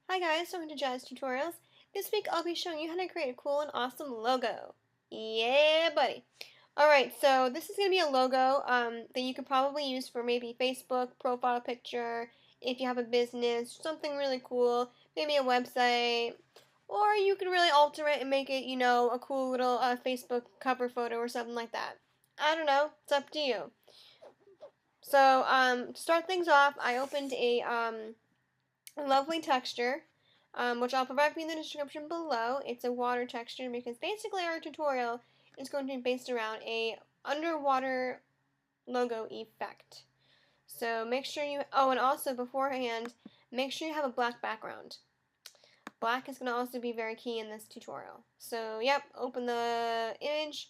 Hi guys, welcome to JazzedTutorials. This week I'll be showing you how to create a cool and awesome logo. Yeah, buddy. Alright, so this is going to be a logo that you could probably use for maybe Facebook, profile picture, if you have a business, something really cool, maybe a website, or you could really alter it and make it, a cool little Facebook cover photo or something like that. I don't know, it's up to you. So, to start things off, I opened a lovely texture, which I'll provide for you in the description below. It's a water texture because basically our tutorial is going to be based around a underwater logo effect. So make sure you, oh, and also beforehand, make sure you have a black background. Black is going to also be very key in this tutorial. So, yep, open the image,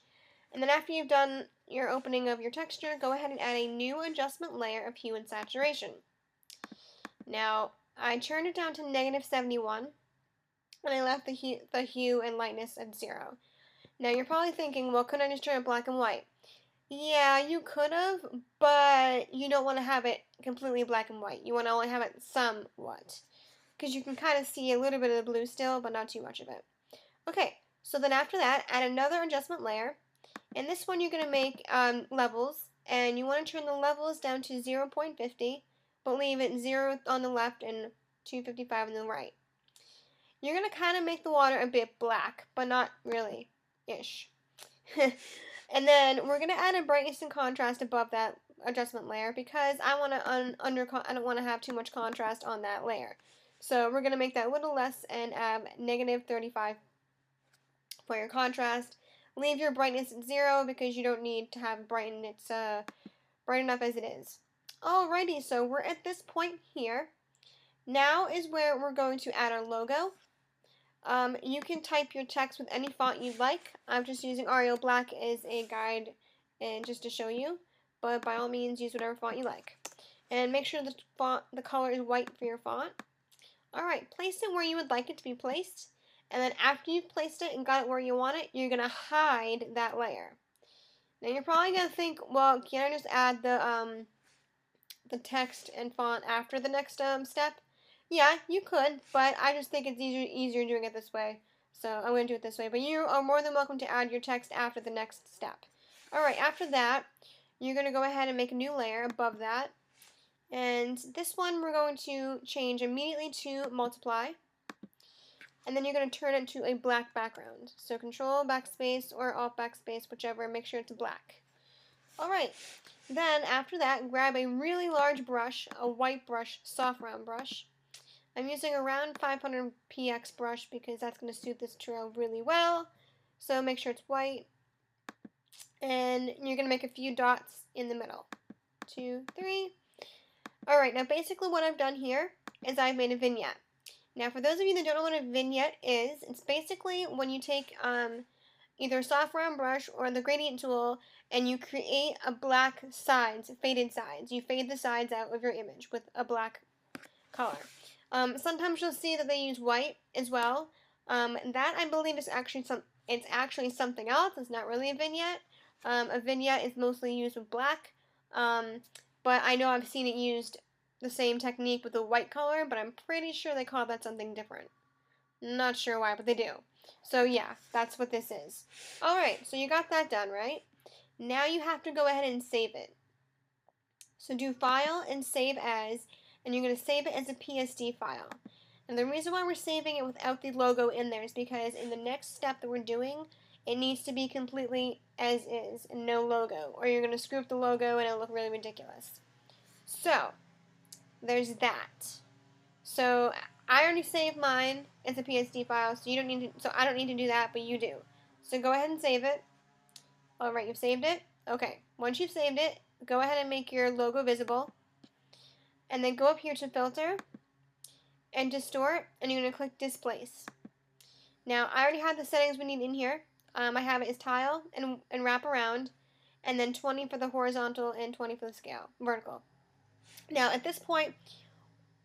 and then after you've done your opening of your texture, go ahead and add a new adjustment layer of hue and saturation. Now, I turned it down to -71, and I left the hue and lightness at 0. Now, you're probably thinking, well, couldn't I just turn it black and white? Yeah, you could have, but you don't want to have it completely black and white. You want to only have it somewhat, because you can kind of see a little bit of the blue still, but not too much of it. Okay, so then after that, add another adjustment layer, and this one you're going to make levels, and you want to turn the levels down to 0.50, but leave it 0 on the left and 255 on the right. You're going to kind of make the water a bit black, but not really ish. And then we're going to add a brightness and contrast above that adjustment layer because I want to I don't want to have too much contrast on that layer. So we're going to make that a little less and add -35 for your contrast. Leave your brightness at 0 because you don't need to have brighten. It's bright enough as it is. Alrighty, so we're at this point here. Now is where we're going to add our logo. You can type your text with any font you'd like. I'm just using Arial Black as a guide and just to show you, but by all means use whatever font you like. And make sure the color is white for your font. Alright, place it where you would like it to be placed, and then after you've placed it and got it where you want it, you're going to hide that layer. Now you're probably going to think, well, can't I just add the text and font after the next step? Yeah, you could, but I just think it's easier doing it this way. So I'm going to do it this way. But you are more than welcome to add your text after the next step. Alright, after that, you're going to go ahead and make a new layer above that. And this one we're going to change immediately to multiply. And then you're going to turn it to a black background. So Control backspace or Alt backspace, whichever, make sure it's black. Alright, then after that, grab a really large brush, a white brush, soft round brush. I'm using a round 500 px brush because that's going to suit this tutorial really well. So make sure it's white. And you're going to make a few dots in the middle. 2, 3. Alright, now basically what I've done here is I've made a vignette. Now for those of you that don't know what a vignette is, it's basically when you take either a soft round brush or the gradient tool and you create a black sides, faded sides. You fade the sides out of your image with a black color. Sometimes you'll see that they use white as well. That I believe is actually something else. It's not really a vignette. A vignette is mostly used with black, but I know I've seen it used the same technique with a white color, but I'm pretty sure they call that something different. Not sure why, but they do. So yeah, that's what this is. Alright, so you got that done, right? Now you have to go ahead and save it. So do File and Save As, and you're going to save it as a PSD file. And the reason why we're saving it without the logo in there is because in the next step that we're doing, it needs to be completely as is and no logo, or you're going to screw up the logo and it'll look really ridiculous. So, there's that. So, I already saved mine as a PSD file, so I don't need to do that, but you do. So go ahead and save it. Alright, you've saved it? Okay, once you've saved it, go ahead and make your logo visible. And then go up here to Filter and Distort, and you're going to click Displace. Now, I already have the settings we need in here. I have it as Tile and Wrap Around, and then 20 for the horizontal and 20 for the scale, vertical. Now, at this point,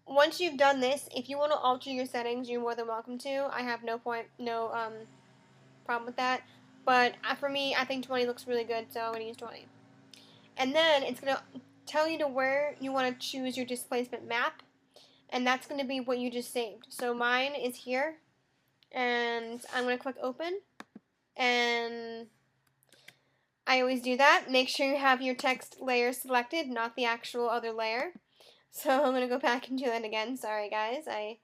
once you've done this, if you want to alter your settings, you're more than welcome to. I have no problem with that. But for me, I think 20 looks really good, so I'm going to use 20. And then it's going to tell you to where you want to choose your displacement map. and that's going to be what you just saved. So mine is here, and I'm going to click open, and I always do that. Make sure you have your text layer selected, not the actual other layer. So I'm going to go back and do that again. Sorry guys, I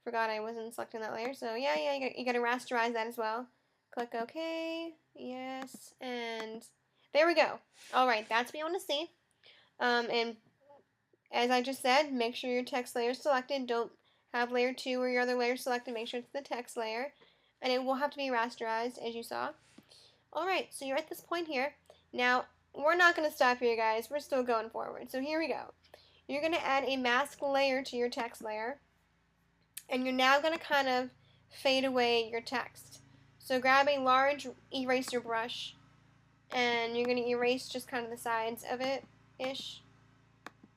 forgot I wasn't selecting that layer. So yeah, you got to rasterize that as well. Click OK, yes, and there we go. Alright, that's what you want to see. And as I just said, make sure your text layer is selected. Don't have layer 2 or your other layer selected. Make sure it's the text layer. And it will have to be rasterized, as you saw. Alright, so you're at this point here. Now, we're not going to stop here, guys. We're still going forward. So here we go. You're going to add a mask layer to your text layer. And you're now going to kind of fade away your text. So grab a large eraser brush, and you're going to erase just kind of the sides of it-ish.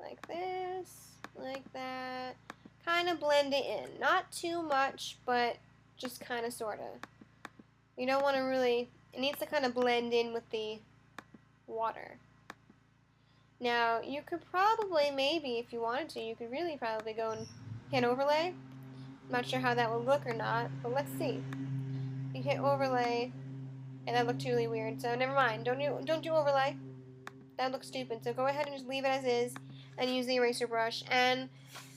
Like this, like that. Kind of blend it in. Not too much, but just kind of, sort of. You don't want to really, it needs to kind of blend in with the water. Now, you could probably, maybe, if you wanted to, you could really probably go and hit overlay. I'm not sure how that will look or not, but let's see. You hit overlay, and that looked really weird, so never mind. Don't do overlay. That looks stupid. So go ahead and just leave it as is and use the eraser brush, and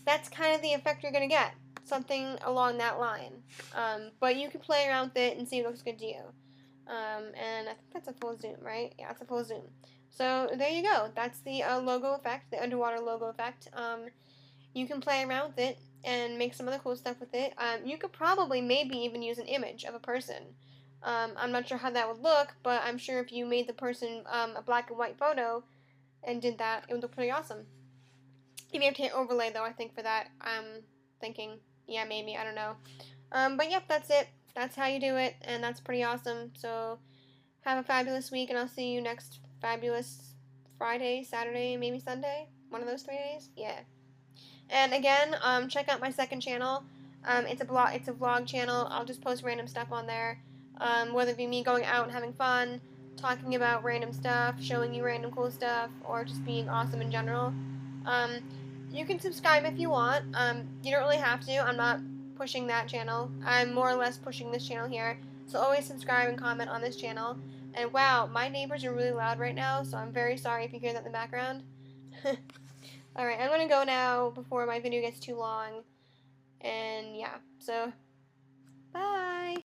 that's kind of the effect you're going to get. Something along that line. But you can play around with it and see what looks good to you. And I think that's a full zoom, right? Yeah, it's a full zoom. So there you go. That's the logo effect, the underwater logo effect. You can play around with it and make some other cool stuff with it. You could probably maybe even use an image of a person. I'm not sure how that would look, but I'm sure if you made the person a black and white photo and did that, it would look pretty awesome. You may have to hit overlay though, I think, for that. I'm thinking, yeah, maybe, I don't know. But yep, that's it. That's how you do it, and that's pretty awesome. So have a fabulous week, and I'll see you next fabulous Friday, Saturday, maybe Sunday. One of those 3 days. Yeah. And again, check out my second channel. It's a vlog channel. I'll just post random stuff on there, whether it be me going out and having fun, talking about random stuff, showing you random cool stuff, or just being awesome in general. Um, you can subscribe if you want. You don't really have to. I'm not pushing that channel. I'm more or less pushing this channel here. So always subscribe and comment on this channel. And wow, my neighbors are really loud right now, so I'm very sorry if you hear that in the background. Alright, I'm gonna go now before my video gets too long. And yeah, so bye!